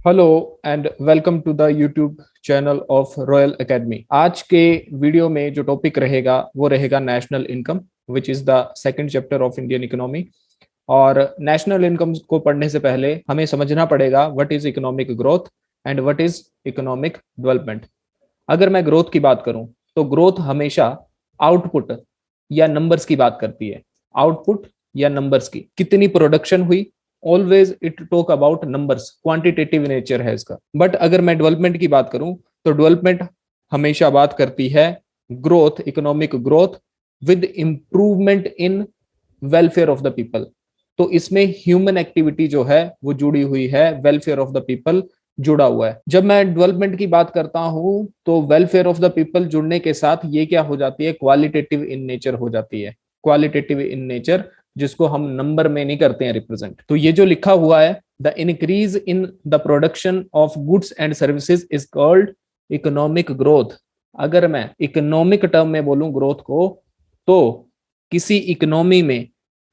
Hello and welcome to the YouTube channel of royal academy. आज के video में जो टॉपिक रहेगा वो रहेगा national income, which is the second chapter of Indian economy. और नेशनल इनकम को पढ़ने से पहले हमें समझना पड़ेगा what is economic growth and what is economic development. अगर मैं ग्रोथ की बात करूं तो ग्रोथ हमेशा आउटपुट या नंबर्स की बात करती है। आउटपुट या नंबर्स की, कितनी प्रोडक्शन हुई, always it talk about numbers, quantitative nature है इसका। बट अगर मैं डेवलपमेंट की बात करूं तो डेवलपमेंट हमेशा बात करती है growth, economic growth with improvement in welfare of the people. तो इसमें ह्यूमन एक्टिविटी जो है वो जुड़ी हुई है, वेलफेयर ऑफ द पीपल जुड़ा हुआ है। जब मैं डेवलपमेंट की बात करता हूं तो वेलफेयर ऑफ द पीपल जुड़ने के साथ ये क्या हो जाती है, क्वालिटेटिव इन नेचर हो जाती है। क्वालिटेटिव इन नेचर, जिसको हम नंबर में नहीं करते हैं रिप्रेजेंट। तो ये जो लिखा हुआ है, the increase in the production of goods and services is called economic growth. अगर मैं इकोनॉमिक टर्म में बोलूं ग्रोथ को, तो किसी इकोनॉमी में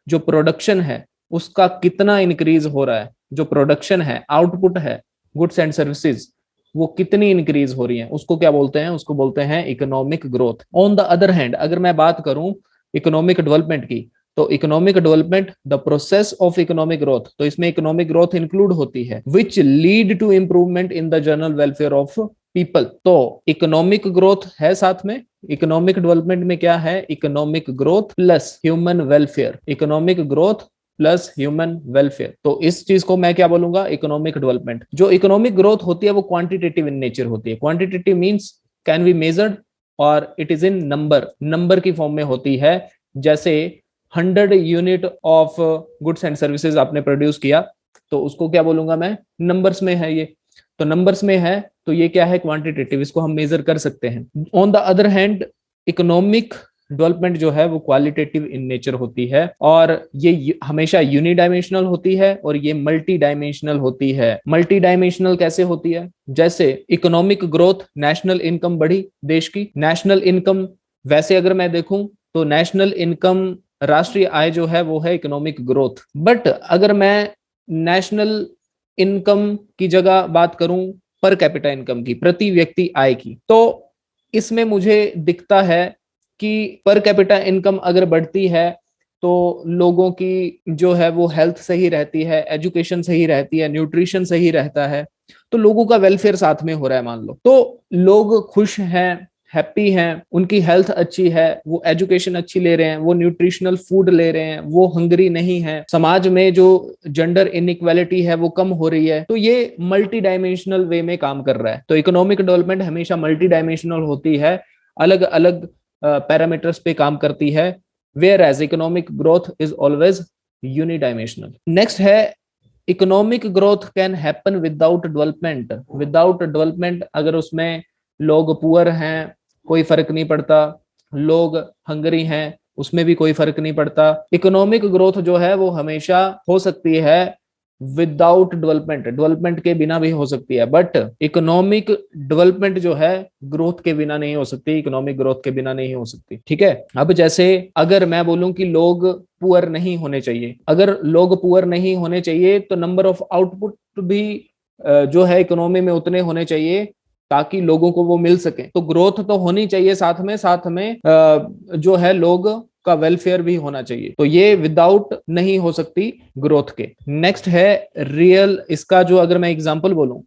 जो प्रोडक्शन है उसका कितना इंक्रीज हो रहा है, जो प्रोडक्शन है, आउटपुट है गुड्स एंड सर्विसेज, वो कितनी इंक्रीज हो रही है, उसको क्या बोलते हैं, उसको बोलते हैं economic growth. On the other hand अगर मैं बात करूं इकोनॉमिक डेवलपमेंट की, तो economic development the process of economic growth, तो इसमें इकोनॉमिक ग्रोथ इंक्लूड होती है which lead to improvement in the general welfare of people. तो इकोनॉमिक ग्रोथ है साथ में, इकोनॉमिक डेवलपमेंट में क्या है, economic growth plus human welfare, economic growth plus human welfare. तो इस चीज को मैं क्या बोलूंगा, इकोनॉमिक डेवलपमेंट। जो इकोनॉमिक ग्रोथ होती है वो क्वांटिटेटिव इन नेचर होती है। Quantitative means can be measured और it is in number, number की फॉर्म में होती है। जैसे 100 unit of goods and services आपने प्रोड्यूस किया, तो उसको क्या बोलूंगा मैं, नंबर्स में है ये। तो नंबर्स में है तो ये क्या है, क्वांटिटेटिव, इसको हम मेजर कर सकते हैं। On the other hand economic development जो है वो क्वालिटेटिव इन नेचर होती है, और ये हमेशा यूनिडायमेंशनल होती है और ये मल्टी डायमेंशनल होती है। मल्टी डायमेंशनल कैसे होती है, जैसे इकोनॉमिक ग्रोथ, नेशनल इनकम बढ़ी देश की, नेशनल इनकम, वैसे अगर मैं देखूं तो नेशनल इनकम, राष्ट्रीय आय जो है वो है इकोनॉमिक ग्रोथ। बट अगर मैं नेशनल इनकम की जगह बात करूं पर कैपिटा इनकम की, प्रति व्यक्ति आय की, तो इसमें मुझे दिखता है कि पर कैपिटा इनकम अगर बढ़ती है तो लोगों की जो है वो हेल्थ सही रहती है, एजुकेशन सही रहती है, न्यूट्रिशन सही रहता है, तो लोगों का वेलफेयर साथ में हो रहा है मान लो, तो लोग खुश हैं, हैप्पी हैं, उनकी हेल्थ अच्छी है, वो एजुकेशन अच्छी ले रहे हैं, वो न्यूट्रिशनल फूड ले रहे हैं, वो हंगरी नहीं है, समाज में जो जेंडर इनइक्वालिटी है वो कम हो रही है। तो ये मल्टी डायमेंशनल वे में काम कर रहा है। तो इकोनॉमिक डेवलपमेंट हमेशा मल्टी डायमेंशनल होती है, अलग अलग पैरामीटर्स पे काम करती है, whereas economic growth is always unidimensional. Next है economic growth can happen without development. Without development, अगर उसमें लोग पुअर हैं कोई फर्क नहीं पड़ता, लोग हंगरी हैं उसमें भी कोई फर्क नहीं पड़ता। इकोनॉमिक ग्रोथ जो है वो हमेशा हो सकती है विदाउट डेवलपमेंट, डेवलपमेंट के बिना भी हो सकती है, बट इकोनॉमिक डेवलपमेंट जो है ग्रोथ के बिना नहीं हो सकती, इकोनॉमिक ग्रोथ के बिना नहीं हो सकती। ठीक है, अब जैसे अगर मैं बोलूं कि लोग पुअर नहीं होने चाहिए, अगर लोग पुअर नहीं होने चाहिए तो नंबर ऑफ आउटपुट भी जो है इकोनॉमी में उतने होने चाहिए ताकि लोगों को वो मिल सके। तो ग्रोथ तो होनी चाहिए, साथ में जो है लोग का वेलफेयर भी होना चाहिए। तो ये विदाउट नहीं हो सकती ग्रोथ के। नेक्स्ट है रियल, इसका जो अगर मैं एग्जांपल बोलूं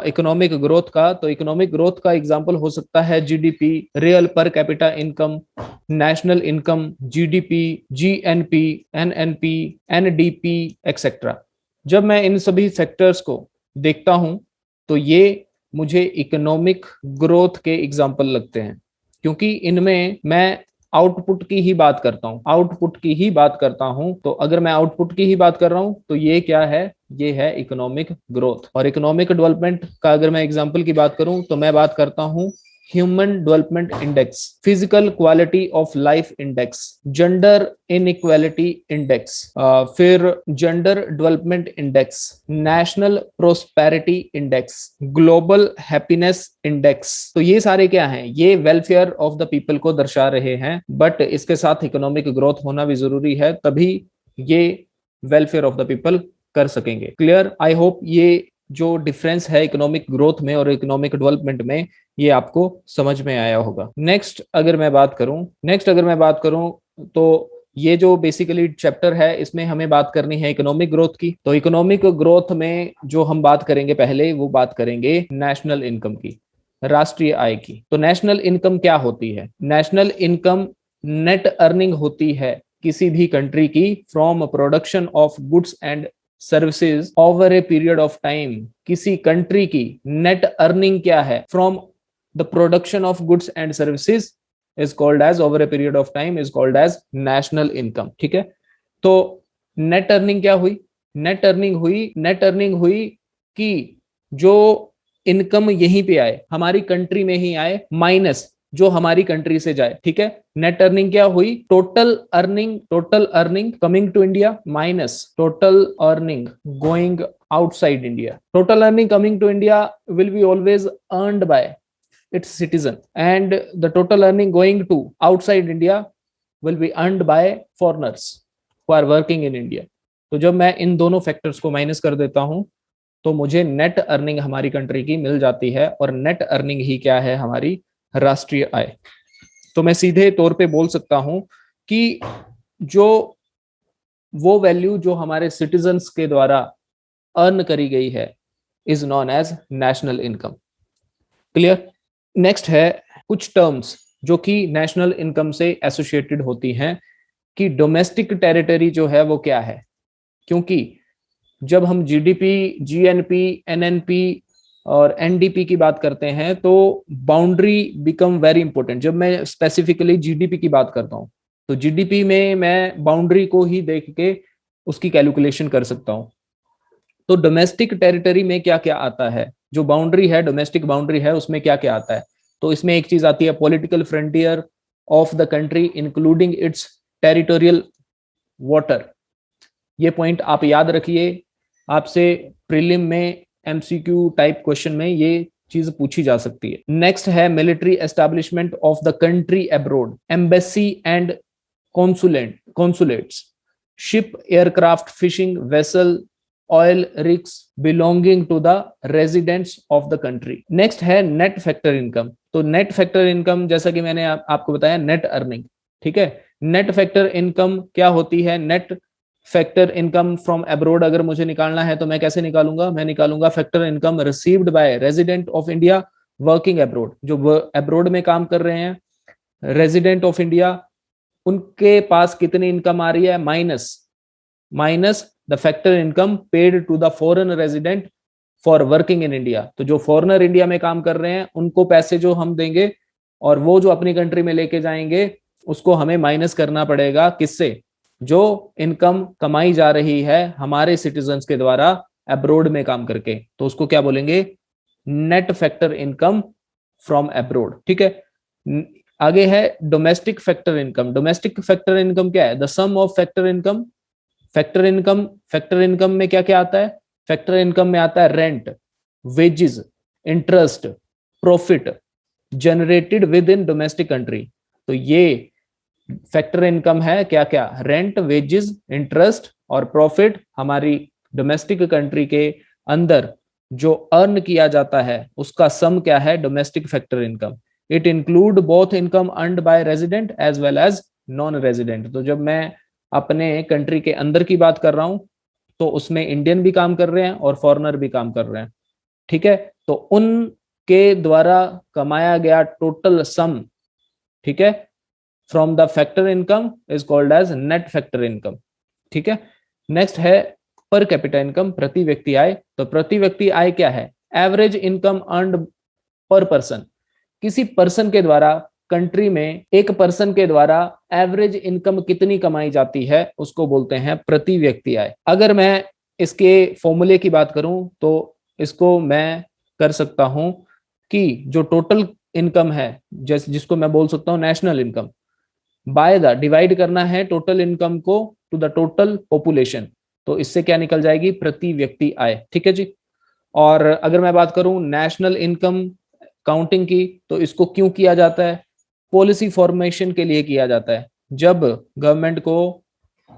इकोनॉमिक ग्रोथ का, तो इकोनॉमिक ग्रोथ का एग्जांपल हो सकता है GDP, real per capita income, national income, GDP, GNP, NNP, NDP etcetera. जब मैं इन सभी सेक्टर्स को देखता हूं तो ये मुझे इकोनॉमिक ग्रोथ के एग्जाम्पल लगते हैं, क्योंकि इनमें मैं आउटपुट की ही बात करता हूं, आउटपुट की ही बात करता हूं। तो अगर मैं आउटपुट की ही बात कर रहा हूं तो ये क्या है, ये है इकोनॉमिक ग्रोथ। और इकोनॉमिक डेवलपमेंट का अगर मैं एग्जांपल की बात करूं तो मैं बात करता हूं human development index, physical quality of life index, gender inequality index, फिर gender development index, national prosperity index, global happiness index. तो ये सारे क्या हैं, ये वेलफेयर ऑफ द पीपल को दर्शा रहे हैं, बट इसके साथ इकोनॉमिक ग्रोथ होना भी जरूरी है, तभी ये वेलफेयर ऑफ द पीपल कर सकेंगे। क्लियर? आई होप ये जो डिफरेंस है इकोनॉमिक ग्रोथ में और इकोनॉमिक डेवलपमेंट में, ये आपको समझ में आया होगा। नेक्स्ट अगर मैं बात करूं तो ये जो बेसिकली चैप्टर है, इसमें हमें बात करनी है इकोनॉमिक ग्रोथ की। तो इकोनॉमिक ग्रोथ में जो हम बात करेंगे पहले, वो बात करेंगे नेशनल इनकम की, राष्ट्रीय आय की। तो नेशनल इनकम क्या होती है? नेशनल इनकम नेट अर्निंग होती है किसी भी कंट्री की from production of goods and services over a period of time. किसी कंट्री की नेट अर्निंग क्या है from the production of goods and services is called as over a period of time is called as national income। ठीक है, तो net earning क्या हुई? Net earning हुई कि जो इनकम यहीं पे आए, हमारी कंट्री में ही आए, माइनस जो हमारी कंट्री से जाए। ठीक है, नेट अर्निंग क्या हुई? Total earning coming to India minus total earning going outside India. Total earning coming to India will be always earned by its citizen, and the total earning going to outside India will be earned by foreigners who are working in India। तो जब मैं इन दोनों factors को minus कर देता हूं तो मुझे नेट अर्निंग हमारी कंट्री की मिल जाती है, और नेट अर्निंग ही क्या है? हमारी राष्ट्रीय आय। तो मैं सीधे तौर पे बोल सकता हूं कि जो वो वैल्यू जो हमारे सिटीजन्स के द्वारा अर्न करी गई है is known as national income. Clear? Next है कुछ टर्म्स जो कि नेशनल इनकम से एसोसिएटेड होती हैं कि डोमेस्टिक टेरिटरी जो है वो क्या है। क्योंकि जब हम जीडीपी, जीएनपी, एनएनपी और एनडीपी की बात करते हैं तो बाउंड्री बिकम वेरी इंपॉर्टेंट। जब मैं स्पेसिफिकली जीडीपी की बात करता हूं तो जीडीपी में मैं बाउंड्री को ही देख के उसकी कैलकुलेशन कर सकता हूं। तो डोमेस्टिक टेरिटरी में क्या क्या आता है? जो बाउंड्री है, डोमेस्टिक बाउंड्री है, उसमें क्या क्या आता है? तो इसमें एक चीज आती है political frontier of the country including it's territorial water. ये पॉइंट आप याद रखिए, आपसे प्रीलिम में एमसीक्यू टाइप क्वेश्चन में ये चीज पूछी जा सकती है। नेक्स्ट है military establishment of the country abroad, embassy and consulates, ship, aircraft, fishing vessel, oil rigs belonging to the residents of the country. Next है नेट फैक्टर इनकम। तो नेट फैक्टर इनकम, जैसा कि मैंने आपको बताया, नेट अर्निंग। ठीक है, net factor income क्या होती है? Net factor income from abroad अगर मुझे निकालना है तो मैं कैसे निकालूंगा? मैं निकालूंगा factor income received by resident of India working abroad. जो अब्रोड में काम कर रहे हैं, रेजिडेंट ऑफ इंडिया, उनके पास कितनी इनकम आ रही है, minus the factor income paid to the foreign resident for working in India. तो जो फॉरेनर इंडिया में काम कर रहे हैं उनको पैसे जो हम देंगे और वो जो अपनी कंट्री में लेके जाएंगे उसको हमें माइनस करना पड़ेगा। किससे? जो इनकम कमाई जा रही है हमारे सिटीजन्स के द्वारा अब्रोड में काम करके, तो उसको क्या बोलेंगे? Net factor income from abroad. ठीक है, आगे है domestic factor income. Domestic factor income क्या है? The sum of factor income. Factor income में क्या क्या आता है? फैक्टर इनकम में आता है rent, wages, interest, profit generated with in domestic country. तो ये फैक्टर इनकम है क्या क्या? रेंट, वेजेस, इंटरेस्ट और प्रॉफिट हमारी डोमेस्टिक कंट्री के अंदर जो अर्न किया जाता है उसका सम क्या है? Domestic factor income. It include both income earned by resident as well as non resident. तो जब मैं अपने कंट्री के अंदर की बात कर रहा हूं तो उसमें इंडियन भी काम कर रहे हैं और फॉरेनर भी काम कर रहे हैं। ठीक है, तो उनके द्वारा कमाया गया टोटल सम, ठीक है, from the factor income is called as net factor income. ठीक है, नेक्स्ट है पर कैपिटा इनकम, प्रति व्यक्ति आय। तो प्रति व्यक्ति आय क्या है? एवरेज इनकम अर्न्ड पर पर्सन। किसी पर्सन के द्वारा कंट्री में, एक पर्सन के द्वारा एवरेज इनकम कितनी कमाई जाती है उसको बोलते हैं प्रति व्यक्ति आय। अगर मैं इसके फॉर्मूले की बात करूं तो इसको मैं कर सकता हूं कि जो टोटल इनकम है, जिसको मैं बोल सकता हूं national income, by the divide करना है टोटल इनकम को टू द टोटल पॉपुलेशन। तो इससे क्या निकल जाएगी? प्रति व्यक्ति आय। ठीक है जी। और अगर मैं बात करूं नेशनल इनकम काउंटिंग की, तो इसको क्यों किया जाता है? पॉलिसी फॉर्मेशन के लिए किया जाता है। जब गवर्नमेंट को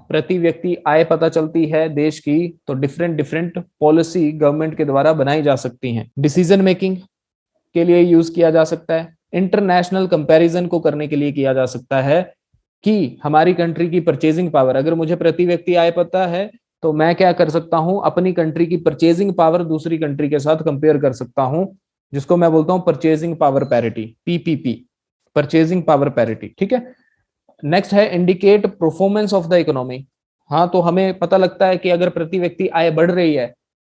प्रति व्यक्ति आय पता चलती है देश की, तो डिफरेंट डिफरेंट पॉलिसी गवर्नमेंट के द्वारा बनाई जा सकती हैं। डिसीजन मेकिंग के लिए यूज किया जा सकता है। इंटरनेशनल कंपैरिजन को करने के लिए किया जा सकता है कि हमारी कंट्री की परचेजिंग पावर, अगर मुझे प्रति व्यक्ति आय पता है तो मैं क्या कर सकता हूं, अपनी कंट्री की परचेजिंग पावर दूसरी कंट्री के साथ कंपेयर कर सकता हूं, जिसको मैं बोलता हूं purchasing power parity, PPP, purchasing power parity. ठीक है। नेक्स्ट है indicate performance of the economy. हाँ, तो हमें पता लगता है कि अगर प्रति व्यक्ति आय बढ़ रही है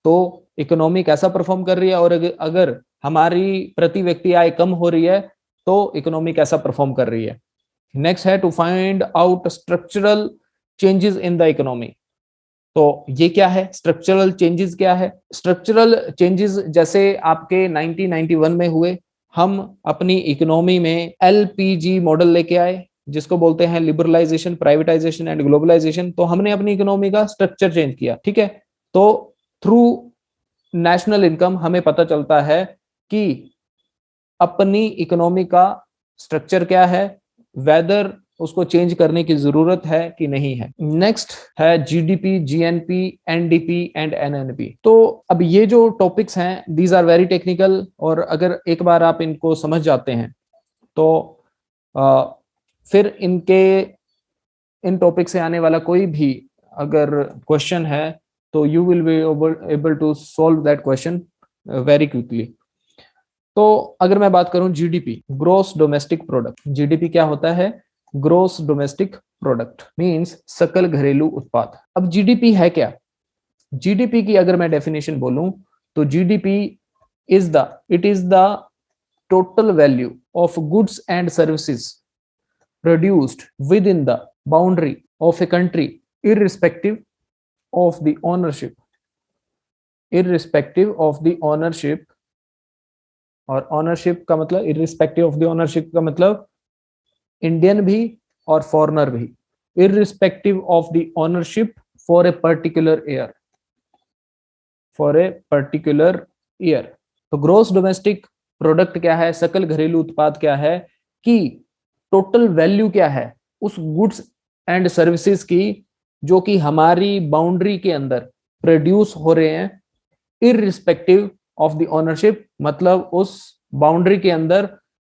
तो इकोनॉमी कैसा परफॉर्म कर रही है, और अगर हमारी प्रति व्यक्ति आय कम हो रही है तो इकोनॉमी कैसा परफॉर्म कर रही है। नेक्स्ट है to find out structural changes in the economy. तो ये क्या है, स्ट्रक्चरल चेंजेस क्या है? स्ट्रक्चरल चेंजेस जैसे आपके 1991 में हुए, हम अपनी इकोनॉमी में एलपीजी मॉडल लेके आए, जिसको बोलते हैं लिबरलाइजेशन, प्राइवेटाइजेशन एंड ग्लोबलाइजेशन। तो हमने अपनी इकोनॉमी का स्ट्रक्चर चेंज किया। ठीक है। तो थ्रू नेशनल इनकम हमें पता चलता है कि अपनी इकोनॉमी का स्ट्रक्चर क्या है, वेदर उसको चेंज करने की जरूरत है कि नहीं है। नेक्स्ट है GDP, GNP, NDP and NNP. तो अब ये जो टॉपिक्स हैं, दीज आर वेरी टेक्निकल, और अगर एक बार आप इनको समझ जाते हैं तो फिर इन टॉपिक से आने वाला कोई भी अगर क्वेश्चन है तो you will be able to solve that question very quickly. तो अगर मैं बात करूं GDP, gross domestic product, GDP क्या होता है? ग्रोस डोमेस्टिक प्रोडक्ट मींस सकल घरेलू उत्पाद। अब जीडीपी है क्या? जीडीपी की अगर मैं डेफिनेशन बोलूं तो GDP it is the total value of goods and services produced within the boundary of a country irrespective of the ownership, irrespective of the ownership, और ओनरशिप का मतलब, इरिस्पेक्टिव ऑफ द ओनरशिप का मतलब Indian भी और foreigner भी, irrespective of the ownership for a particular year, for a particular year. तो gross domestic product क्या है, सकल घरेलू उत्पाद क्या है, कि टोटल वैल्यू क्या है उस गुड्स एंड सर्विसेज की जो कि हमारी बाउंड्री के अंदर प्रोड्यूस हो रहे हैं, इररिस्पेक्टिव ऑफ द ओनरशिप, मतलब उस बाउंड्री के अंदर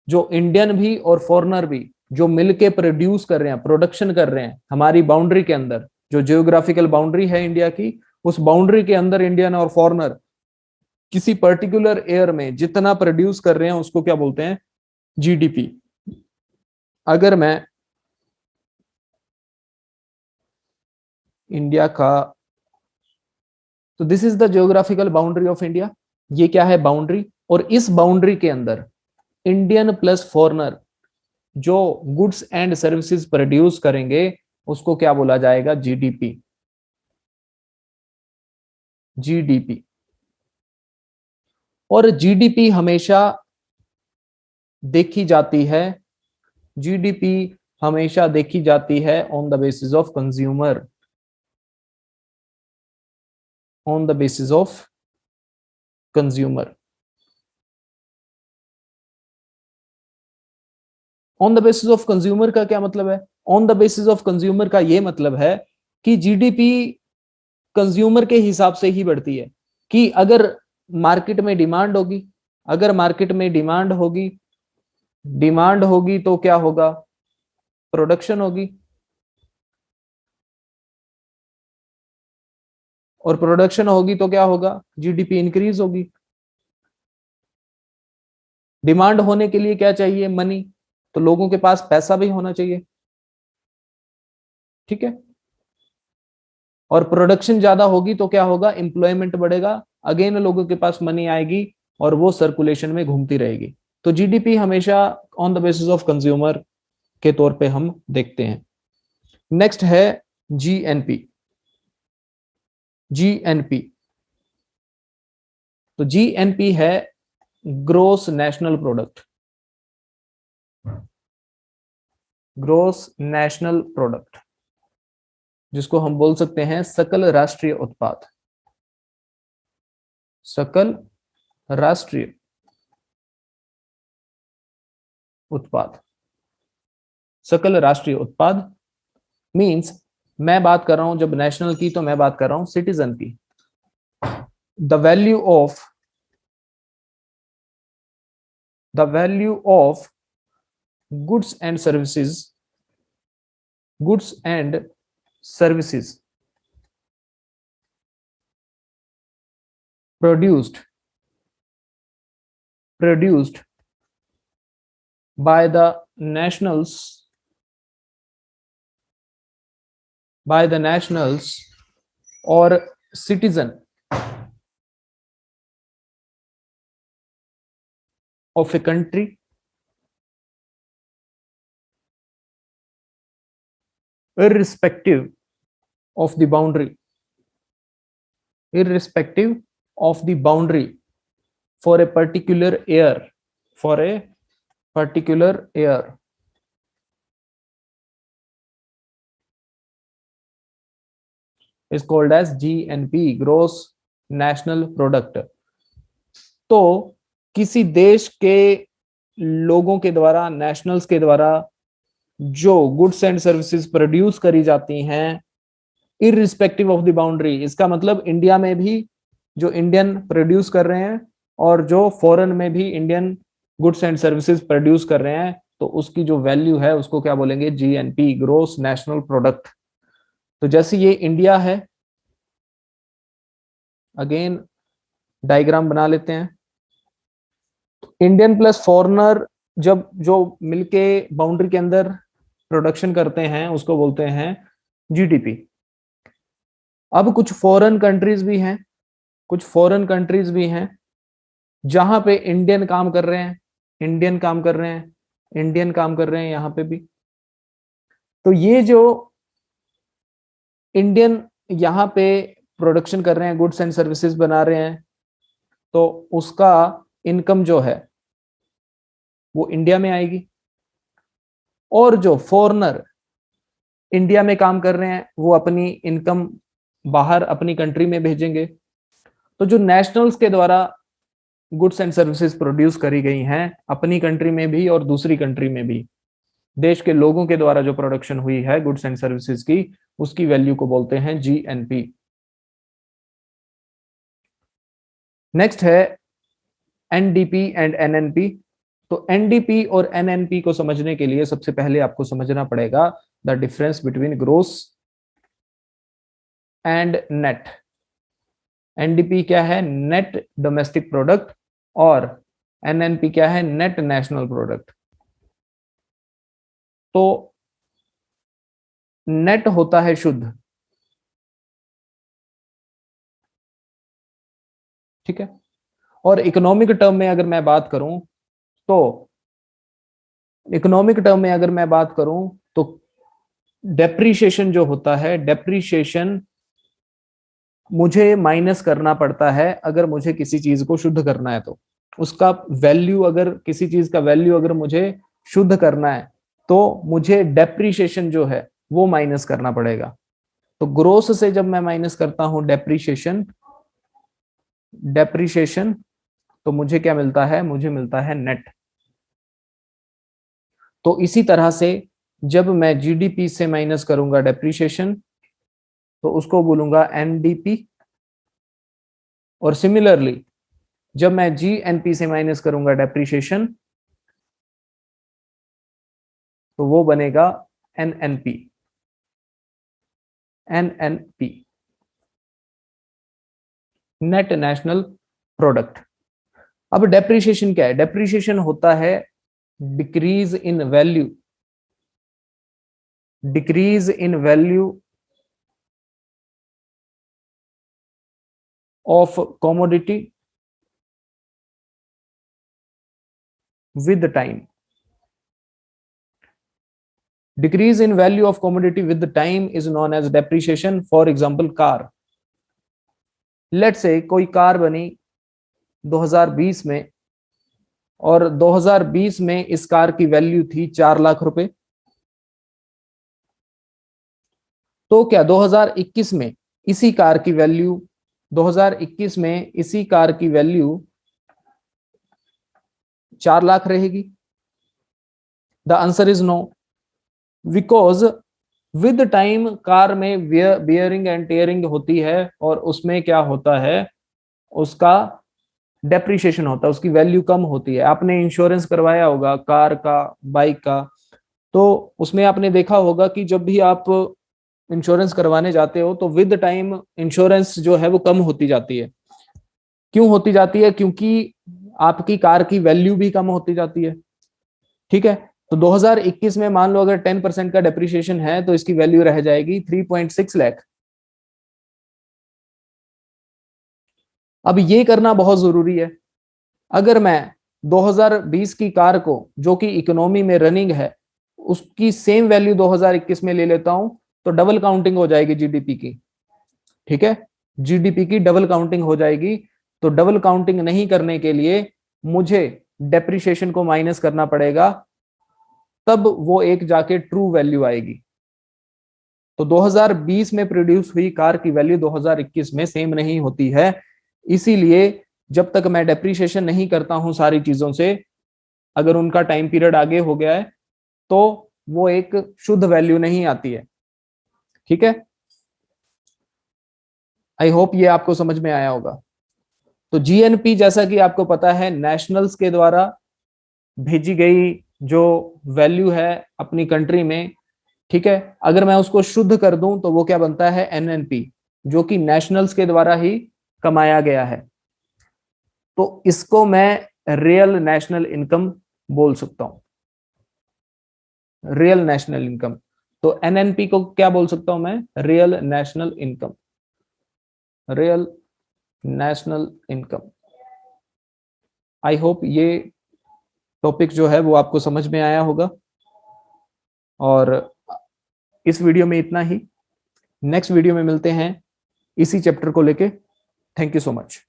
जो इंडियन भी और फॉरेनर भी जो मिलके प्रोड्यूस कर रहे हैं, प्रोडक्शन कर रहे हैं हमारी बाउंड्री के अंदर, जो जियोग्राफिकल बाउंड्री है इंडिया की, उस बाउंड्री के अंदर इंडियन और फॉरेनर किसी पर्टिकुलर ईयर में जितना प्रोड्यूस कर रहे हैं उसको क्या बोलते हैं? जीडीपी। अगर मैं इंडिया का, तो this is the geographical boundary of India, ये क्या है? बाउंड्री। और इस बाउंड्री के अंदर इंडियन प्लस फॉरेनर जो गुड्स एंड सर्विसेज प्रोड्यूस करेंगे उसको क्या बोला जाएगा? जीडीपी। जीडीपी। और जीडीपी हमेशा देखी जाती है, जीडीपी हमेशा देखी जाती है on the basis of consumer, on the basis of consumer. On the basis of consumer का क्या मतलब है? On the basis of consumer का ये मतलब है कि जीडीपी कंज्यूमर के हिसाब से ही बढ़ती है, कि अगर मार्केट में डिमांड होगी, अगर मार्केट में डिमांड होगी, डिमांड होगी तो क्या होगा? प्रोडक्शन होगी, और प्रोडक्शन होगी तो क्या होगा? जीडीपी इंक्रीज होगी। डिमांड होने के लिए क्या चाहिए? मनी, तो लोगों के पास पैसा भी होना चाहिए। ठीक है। और प्रोडक्शन ज्यादा होगी तो क्या होगा? एम्प्लॉयमेंट बढ़ेगा, अगेन लोगों के पास मनी आएगी और वो सर्कुलेशन में घूमती रहेगी। तो जीडीपी हमेशा on the basis of consumer के तौर पे हम देखते हैं। नेक्स्ट है जीएनपी। जीएनपी, तो जीएनपी है gross national product, gross national product, जिसको हम बोल सकते हैं सकल राष्ट्रीय उत्पाद, सकल राष्ट्रीय उत्पाद। सकल राष्ट्रीय उत्पाद मींस मैं बात कर रहा हूं जब नेशनल की, तो मैं बात कर रहा हूं सिटीजन की। The value of goods and services, goods and services produced by the nationals or citizen of a country irrespective of the boundary for a particular year is called as GNP, gross national product। तो किसी देश के लोगों के द्वारा, nationals के द्वारा जो गुड्स एंड सर्विसेज प्रोड्यूस करी जाती हैं इररिस्पेक्टिव ऑफ द बाउंड्री, इसका मतलब इंडिया में भी जो इंडियन प्रोड्यूस कर रहे हैं और जो फॉरेन में भी Indian goods and services produce कर रहे हैं, तो उसकी जो वैल्यू है उसको क्या बोलेंगे? GNP, gross national product. तो जैसे ये इंडिया है, अगेन डायग्राम बना लेते हैं। इंडियन प्लस फॉरेनर जब जो मिलके बाउंड्री के अंदर प्रोडक्शन करते हैं उसको बोलते हैं GDP। अब कुछ फॉरेन कंट्रीज भी हैं जहां पे इंडियन काम कर रहे हैं यहां पे भी। तो ये जो इंडियन यहां पे प्रोडक्शन कर रहे हैं, गुड्स एंड सर्विसेज बना रहे हैं, तो उसका इनकम जो है वो इंडिया में आएगी। और जो फॉरेनर इंडिया में काम कर रहे हैं वो अपनी इनकम बाहर अपनी कंट्री में भेजेंगे। तो जो नेशनल्स के द्वारा गुड्स एंड सर्विसेज प्रोड्यूस करी गई हैं अपनी कंट्री में भी और दूसरी कंट्री में भी, देश के लोगों के द्वारा जो प्रोडक्शन हुई है गुड्स एंड सर्विसेज की, उसकी वैल्यू को बोलते हैं GNP। नेक्स्ट है NDP एंड NNP। तो NDP और NNP को समझने के लिए सबसे पहले आपको समझना पड़ेगा the difference between gross and net. NDP क्या है? नेट डोमेस्टिक प्रोडक्ट, और NNP क्या है? Net national product. तो नेट होता है शुद्ध, ठीक है। और इकोनॉमिक टर्म में अगर मैं बात करूं तो डेप्रीशिएशन जो होता है, डेप्रीशिएशन मुझे माइनस करना पड़ता है अगर मुझे किसी चीज को शुद्ध करना है। तो उसका वैल्यू, अगर किसी चीज का वैल्यू अगर मुझे शुद्ध करना है तो मुझे डेप्रीशिएशन जो है वो माइनस करना पड़ेगा। तो ग्रोस से जब मैं माइनस करता हूं डेप्रीशिएशन, तो मुझे क्या मिलता है? मुझे मिलता है नेट। तो इसी तरह से जब मैं GDP से माइनस करूंगा डेप्रीशिएशन, तो उसको बोलूंगा NDP। और सिमिलरली जब मैं GNP से माइनस करूंगा डेप्रीशिएशन, तो वो बनेगा NNP। Net national product. अब डेप्रीशिएशन क्या है? डेप्रीशिएशन होता है decrease in value of commodity with time। Decrease in value of commodity with time is known as depreciation। For example, car. Let's say कोई कार बनी 2020 में, और 2020 में इस कार की वैल्यू थी 4 लाख रुपए। तो क्या 2021 में इसी कार की वैल्यू 4 लाख रहेगी? The answer is no, because with time car में बियरिंग एंड टेयरिंग होती है और उसमें क्या होता है, उसका डेप्रिशिएशन होता है, उसकी वैल्यू कम होती है। आपने इंश्योरेंस करवाया होगा कार का, बाइक का, तो उसमें आपने देखा होगा कि जब भी आप इंश्योरेंस करवाने जाते हो तो विद टाइम इंश्योरेंस जो है वो कम होती जाती है। क्यों होती जाती है? क्योंकि आपकी कार की वैल्यू भी कम होती जाती है। ठीक है, तो 2021 में मान लो अगर 10% का डेप्रिसिएशन है तो इसकी वैल्यू रह जाएगी 3.6 लाख। अब ये करना बहुत जरूरी है। अगर मैं 2020 की कार को जो कि इकोनॉमी में रनिंग है उसकी सेम वैल्यू 2021 में ले लेता हूं तो डबल काउंटिंग हो जाएगी जीडीपी की। ठीक है, जीडीपी की डबल काउंटिंग हो जाएगी। तो डबल काउंटिंग नहीं करने के लिए मुझे डेप्रिसिएशन को माइनस करना पड़ेगा, तब वो एक जाके ट्रू वैल्यू आएगी। तो 2020 में प्रोड्यूस हुई कार की वैल्यू 2021 में सेम नहीं होती है। इसीलिए जब तक मैं डेप्रिसिएशन नहीं करता हूं सारी चीजों से, अगर उनका टाइम पीरियड आगे हो गया है तो वो एक शुद्ध वैल्यू नहीं आती है। ठीक है, आई होप ये आपको समझ में आया होगा। तो जीएनपी जैसा कि आपको पता है नेशनल्स के द्वारा भेजी गई जो वैल्यू है अपनी कंट्री में, ठीक है, अगर मैं उसको शुद्ध कर दूं तो वो क्या बनता है, एनएनपी, जो कि नेशनल्स के द्वारा ही कमाया गया है। तो इसको मैं रियल नेशनल इनकम बोल सकता हूं, रियल नेशनल इनकम। तो एनएनपी को क्या बोल सकता हूं मैं, real national income, real national income. I hope ये टॉपिक जो है वो आपको समझ में आया होगा। और इस वीडियो में इतना ही, नेक्स्ट वीडियो में मिलते हैं इसी चैप्टर को लेके। Thank you so much.